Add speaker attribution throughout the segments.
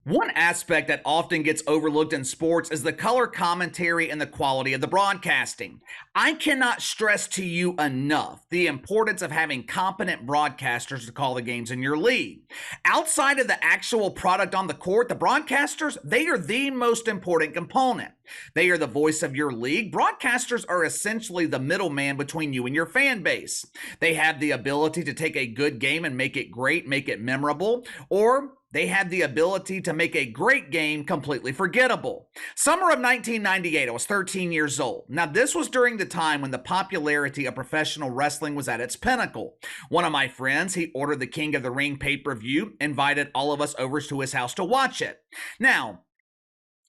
Speaker 1: One aspect that often gets overlooked in sports is the color commentary and the quality of the broadcasting. I cannot stress to you enough the importance of having competent broadcasters to call the games in your league. Outside of the actual product on the court, the broadcasters, they are the most important component. They are the voice of your league. Broadcasters are essentially the middleman between you and your fan base. They have the ability to take a good game and make it great, make it memorable, or they had the ability to make a great game completely forgettable. Summer of 1998, I was 13 years old. Now, this was during the time when the popularity of professional wrestling was at its pinnacle. One of my friends, he ordered the King of the Ring pay-per-view, invited all of us over to his house to watch it. Now,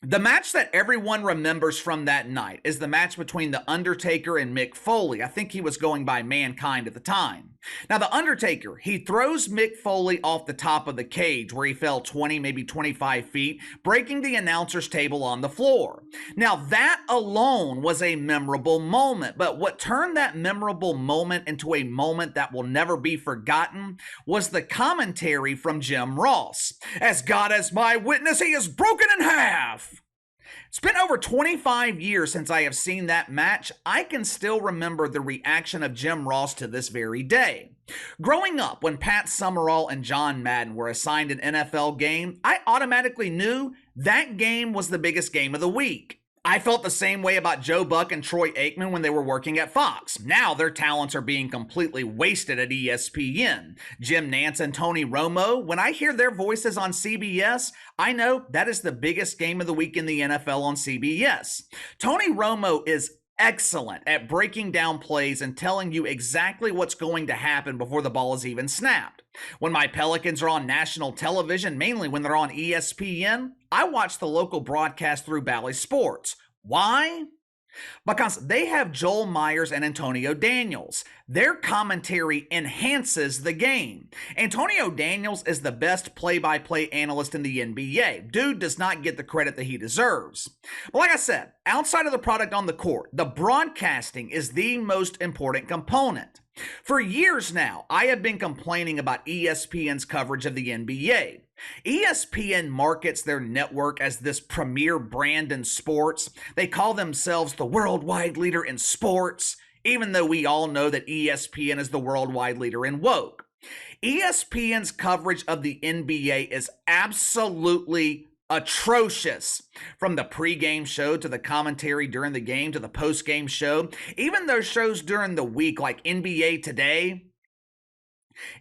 Speaker 1: the match that everyone remembers from that night is the match between The Undertaker and Mick Foley. I think he was going by Mankind at the time. Now, The Undertaker, he throws Mick Foley off the top of the cage where he fell 20, maybe 25 feet, breaking the announcer's table on the floor. Now, that alone was a memorable moment, but what turned that memorable moment into a moment that will never be forgotten was the commentary from Jim Ross. "As God is my witness, he is broken in half." It's been over 25 years since I have seen that match. I can still remember the reaction of Jim Ross to this very day. Growing up, when Pat Summerall and John Madden were assigned an NFL game, I automatically knew that game was the biggest game of the week. I felt the same way about Joe Buck and Troy Aikman when they were working at Fox. Now their talents are being completely wasted at ESPN. Jim Nantz and Tony Romo, when I hear their voices on CBS, I know that is the biggest game of the week in the NFL on CBS. Tony Romo is excellent at breaking down plays and telling you exactly what's going to happen before the ball is even snapped. When my Pelicans are on national television, mainly when they're on ESPN, I watch the local broadcast through Bally Sports. Why? Because they have Joel Myers and Antonio Daniels. Their commentary enhances the game. Antonio Daniels is the best play-by-play analyst in the NBA. Dude does not get the credit that he deserves. But like I said, outside of the product on the court, the broadcasting is the most important component. For years now, I have been complaining about ESPN's coverage of the NBA. ESPN markets their network as this premier brand in sports. They call themselves the worldwide leader in sports, even though we all know that ESPN is the worldwide leader in woke. ESPN's coverage of the NBA is absolutely atrocious. From the pregame show to the commentary during the game to the postgame show, even those shows during the week like NBA Today.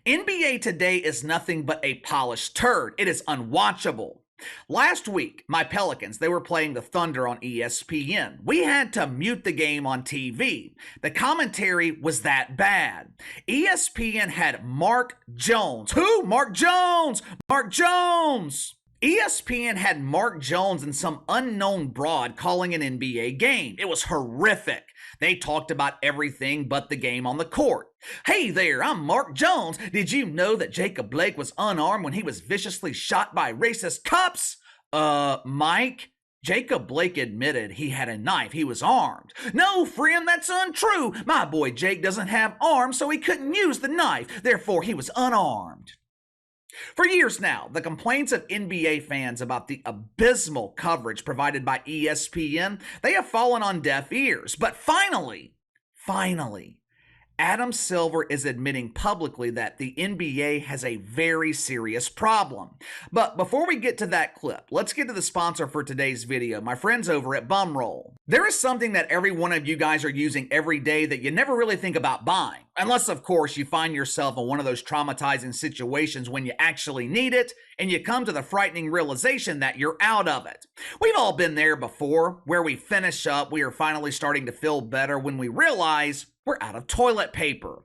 Speaker 1: NBA Today is nothing but a polished turd. It is unwatchable. Last week, my Pelicans, they were playing the Thunder on ESPN. We had to mute the game on TV. The commentary was that bad. ESPN had Mark Jones. Who? Mark Jones! Mark Jones! ESPN had Mark Jones and some unknown broad calling an NBA game. It was horrific. They talked about everything but the game on the court. "Hey there, I'm Mark Jones. Did you know that Jacob Blake was unarmed when he was viciously shot by racist cops?" Mike? Jacob Blake admitted he had a knife. He was armed. "No, friend, that's untrue. My boy Jake doesn't have arms, so he couldn't use the knife. Therefore, he was unarmed." For years now, the complaints of NBA fans about the abysmal coverage provided by ESPN, they have fallen on deaf ears. But finally, Adam Silver is admitting publicly that the NBA has a very serious problem. But before we get to that clip, let's get to the sponsor for today's video, my friends over at Bumroll. There is something that every one of you guys are using every day that you never really think about buying. Unless, of course, you find yourself in one of those traumatizing situations when you actually need it and you come to the frightening realization that you're out of it. We've all been there before, where we finish up, we are finally starting to feel better when we realize we're out of toilet paper.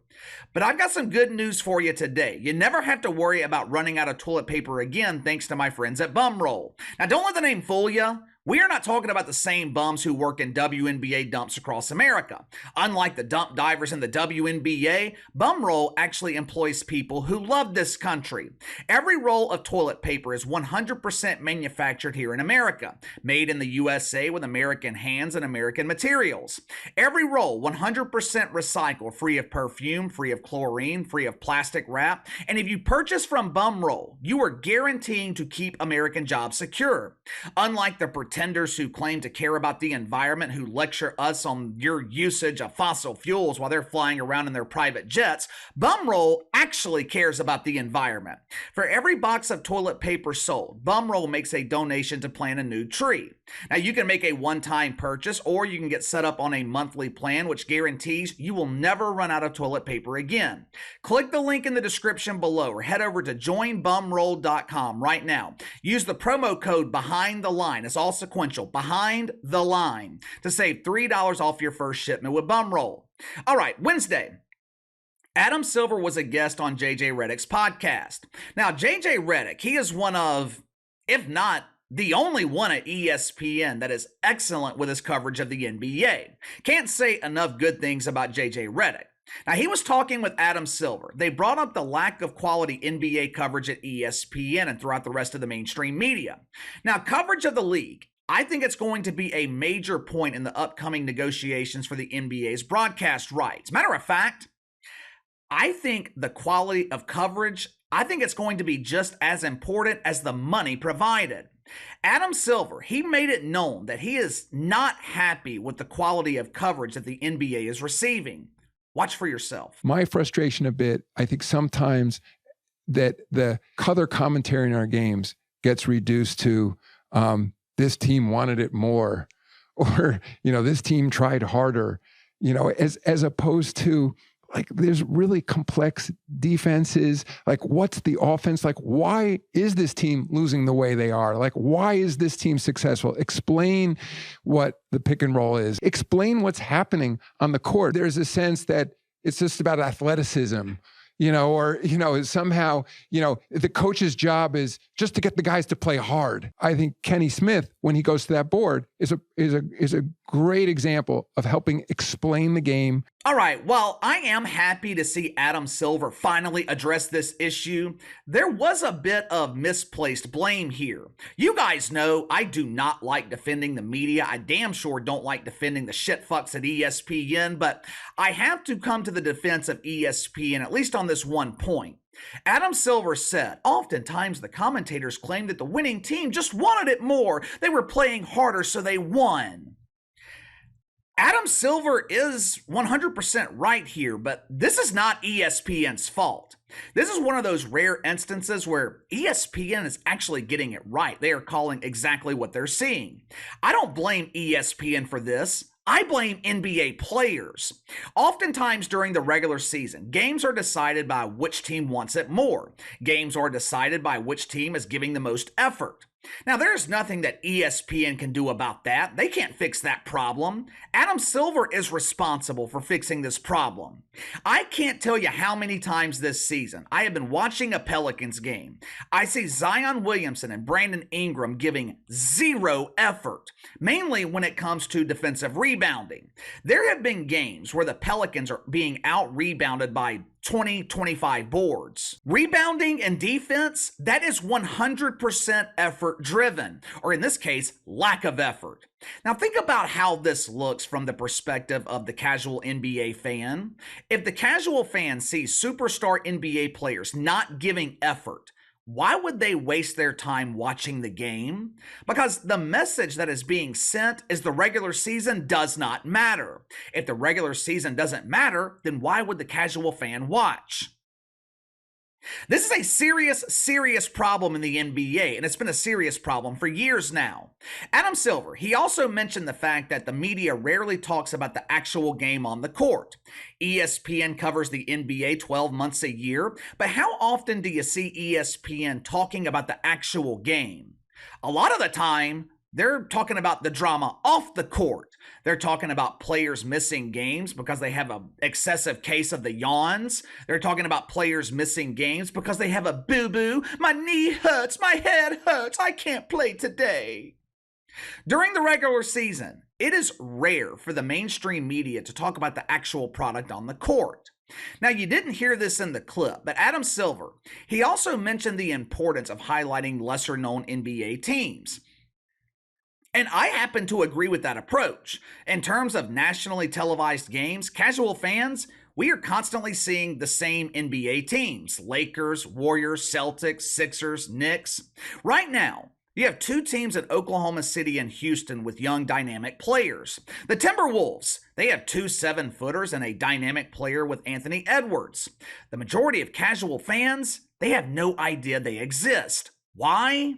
Speaker 1: But I've got some good news for you today. You never have to worry about running out of toilet paper again thanks to my friends at Bumroll. Now, don't let the name fool you. We are not talking about the same bums who work in WNBA dumps across America. Unlike the dump divers in the WNBA, bum roll actually employs people who love this country. Every roll of toilet paper is 100% manufactured here in America, made in the USA with American hands and American materials. Every roll 100% recycled, free of perfume, free of chlorine, free of plastic wrap, and if you purchase from Bum Roll, you are guaranteeing to keep American jobs secure. Unlike the pretenders who claim to care about the environment, who lecture us on your usage of fossil fuels while they're flying around in their private jets, Bum Roll actually cares about the environment. For every box of toilet paper sold, Bum Roll makes a donation to plant a new tree. Now, you can make a one-time purchase, or you can get set up on a monthly plan, which guarantees you will never run out of toilet paper again. Click the link in the description below, or head over to joinbumroll.com right now. Use the promo code Behind the Line. It's all sequential, Behind the Line, to save $3 off your first shipment with Bum Roll. All right, Wednesday, Adam Silver was a guest on JJ Redick's podcast. Now, JJ Redick, he is one of, if not the only one at ESPN that is excellent with his coverage of the NBA. Can't say enough good things about JJ Redick. Now, he was talking with Adam Silver. They brought up the lack of quality NBA coverage at ESPN and throughout the rest of the mainstream media. Now, coverage of the league, I think it's going to be a major point in the upcoming negotiations for the NBA's broadcast rights. Matter of fact, I think the quality of coverage, I think it's going to be just as important as the money provided. Adam Silver, he made it known that he is not happy with the quality of coverage that the NBA is receiving. Watch for yourself.
Speaker 2: My frustration a bit, I think sometimes that the color commentary in our games gets reduced to this team wanted it more, or, this team tried harder, as opposed to, like, there's really complex defenses. Like, what's the offense? Like, why is this team losing the way they are? Like, why is this team successful? Explain what the pick and roll is. Explain what's happening on the court. There's a sense that it's just about athleticism, or, somehow, the coach's job is just to get the guys to play hard. I think Kenny Smith, when he goes to that board, is a great example of helping explain the game.
Speaker 1: All right, well, I am happy to see Adam Silver finally address this issue. There was a bit of misplaced blame here. You guys know I do not like defending the media. I damn sure don't like defending the shit fucks at ESPN, but I have to come to the defense of ESPN, at least on this one point. Adam Silver said, oftentimes the commentators claim that the winning team just wanted it more. They were playing harder, so they won. Adam Silver is 100% right here, but this is not ESPN's fault. This is one of those rare instances where ESPN is actually getting it right. They are calling exactly what they're seeing. I don't blame ESPN for this. I blame NBA players. Oftentimes during the regular season, games are decided by which team wants it more. Games are decided by which team is giving the most effort. Now, there's nothing that ESPN can do about that. They can't fix that problem. Adam Silver is responsible for fixing this problem. I can't tell you how many times this season I have been watching a Pelicans game. I see Zion Williamson and Brandon Ingram giving zero effort, mainly when it comes to defensive rebounding. There have been games where the Pelicans are being out-rebounded by 20-25 boards. Rebounding and defense, that is 100% effort driven, or in this case, lack of effort. Now think about how this looks from the perspective of the casual NBA fan. If the casual fan sees superstar NBA players not giving effort, why would they waste their time watching the game? Because the message that is being sent is the regular season does not matter. If the regular season doesn't matter, then why would the casual fan watch? This is a serious problem in the NBA, and it's been a serious problem for years now. Adam Silver, he also mentioned the fact that the media rarely talks about the actual game on the court. ESPN covers the NBA 12 months a year, but how often do you see ESPN talking about the actual game? A lot of the time, they're talking about the drama off the court. They're talking about players missing games because they have an excessive case of the yawns. They're talking about players missing games because they have a boo-boo. My knee hurts, my head hurts, I can't play today. During the regular season, it is rare for the mainstream media to talk about the actual product on the court. Now, you didn't hear this in the clip, but Adam Silver, he also mentioned the importance of highlighting lesser known NBA teams. And I happen to agree with that approach. In terms of nationally televised games, casual fans, we are constantly seeing the same NBA teams: Lakers, Warriors, Celtics, Sixers, Knicks. Right now, you have two teams in Oklahoma City and Houston with young dynamic players. The Timberwolves, they have two 7-footers and a dynamic player with Anthony Edwards. The majority of casual fans, they have no idea they exist. Why?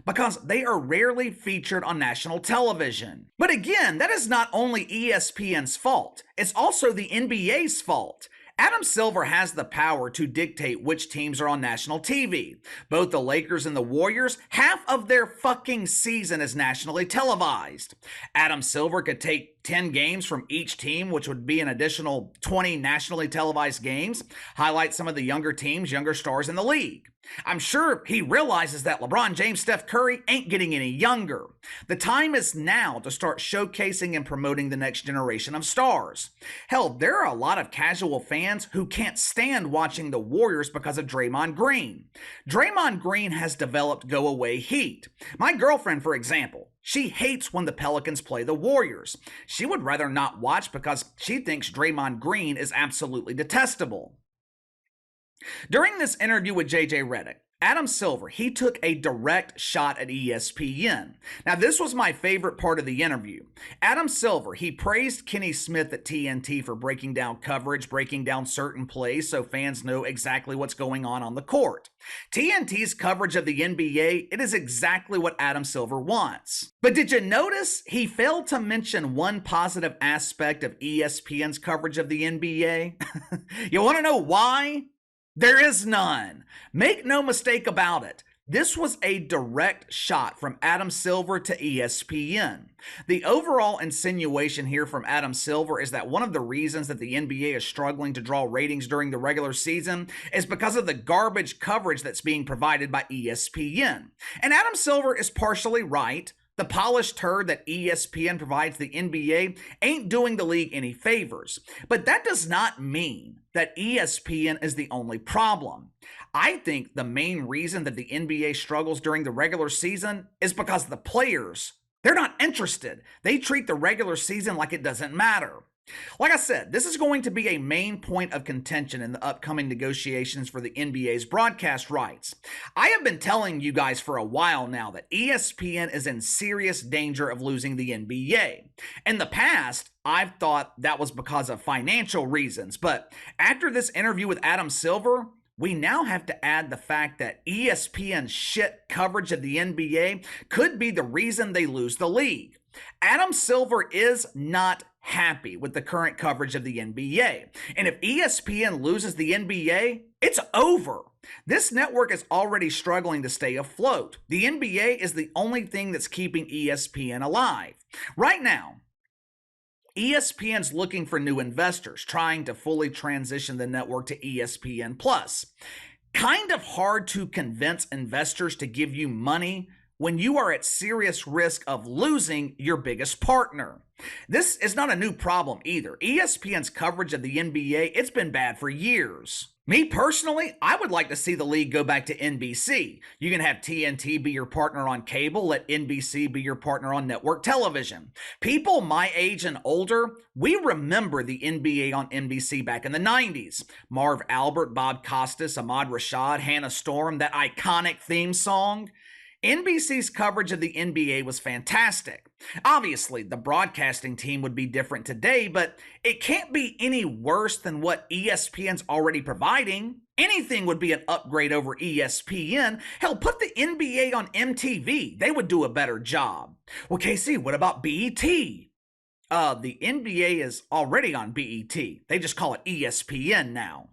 Speaker 1: Because they are rarely featured on national television. But again, that is not only ESPN's fault, it's also the NBA's fault. Adam Silver has the power to dictate which teams are on national TV. Both the Lakers and the Warriors, half of their fucking season is nationally televised. Adam Silver could take 10 games from each team, which would be an additional 20 nationally televised games, highlight some of the younger teams, younger stars in the league. I'm sure he realizes that LeBron James, Steph Curry ain't getting any younger. The time is now to start showcasing and promoting the next generation of stars. Hell, there are a lot of casual fans who can't stand watching the Warriors because of Draymond Green. Draymond Green has developed go-away heat. My girlfriend, for example, she hates when the Pelicans play the Warriors. She would rather not watch because she thinks Draymond Green is absolutely detestable. During this interview with JJ Redick, Adam Silver, he took a direct shot at ESPN. Now, this was my favorite part of the interview. Adam Silver, he praised Kenny Smith at TNT for breaking down coverage, breaking down certain plays so fans know exactly what's going on the court. TNT's coverage of the NBA, it is exactly what Adam Silver wants. But did you notice he failed to mention one positive aspect of ESPN's coverage of the NBA? You want to know why? There is none. Make no mistake about it. This was a direct shot from Adam Silver to ESPN. The overall insinuation here from Adam Silver is that one of the reasons that the NBA is struggling to draw ratings during the regular season is because of the garbage coverage that's being provided by ESPN. And Adam Silver is partially right. The polished turd that ESPN provides the NBA ain't doing the league any favors. But that does not mean that ESPN is the only problem. I think the main reason that the NBA struggles during the regular season is because the players, they're not interested. They treat the regular season like it doesn't matter. Like I said, this is going to be a main point of contention in the upcoming negotiations for the NBA's broadcast rights. I have been telling you guys for a while now that ESPN is in serious danger of losing the NBA. In the past, I've thought that was because of financial reasons, but after this interview with Adam Silver, we now have to add the fact that ESPN's shit coverage of the NBA could be the reason they lose the league. Adam Silver is not happy with the current coverage of the NBA. And if ESPN loses the NBA, it's over. This network is already struggling to stay afloat. The NBA is the only thing that's keeping ESPN alive. Right now, ESPN's looking for new investors, trying to fully transition the network to ESPN Plus. Kind of hard to convince investors to give you money when you are at serious risk of losing your biggest partner. This is not a new problem either. ESPN's coverage of the NBA, it's been bad for years. Me personally, I would like to see the league go back to NBC. You can have TNT be your partner on cable, let NBC be your partner on network television. People my age and older, we remember the NBA on NBC back in the 90s. Marv Albert, Bob Costas, Ahmad Rashad, Hannah Storm, that iconic theme song. NBC's coverage of the NBA was fantastic. Obviously, the broadcasting team would be different today, but it can't be any worse than what ESPN's already providing. Anything would be an upgrade over ESPN. Hell, put the NBA on MTV. They would do a better job. Well, KC, what about BET? The NBA is already on BET. They just call it ESPN now.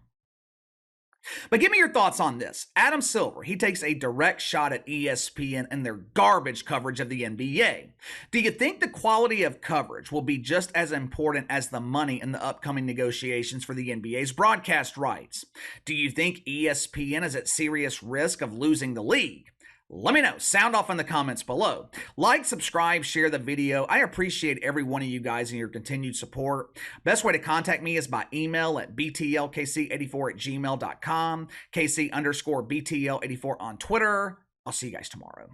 Speaker 1: But give me your thoughts on this. Adam Silver, he takes a direct shot at ESPN and their garbage coverage of the NBA. Do you think the quality of coverage will be just as important as the money in the upcoming negotiations for the NBA's broadcast rights? Do you think ESPN is at serious risk of losing the league? Let me know. Sound off in the comments below. Like, subscribe, share the video. I appreciate every one of you guys and your continued support. Best way to contact me is by email at btlkc84@gmail.com, KC_BTL84 on Twitter. I'll see you guys tomorrow.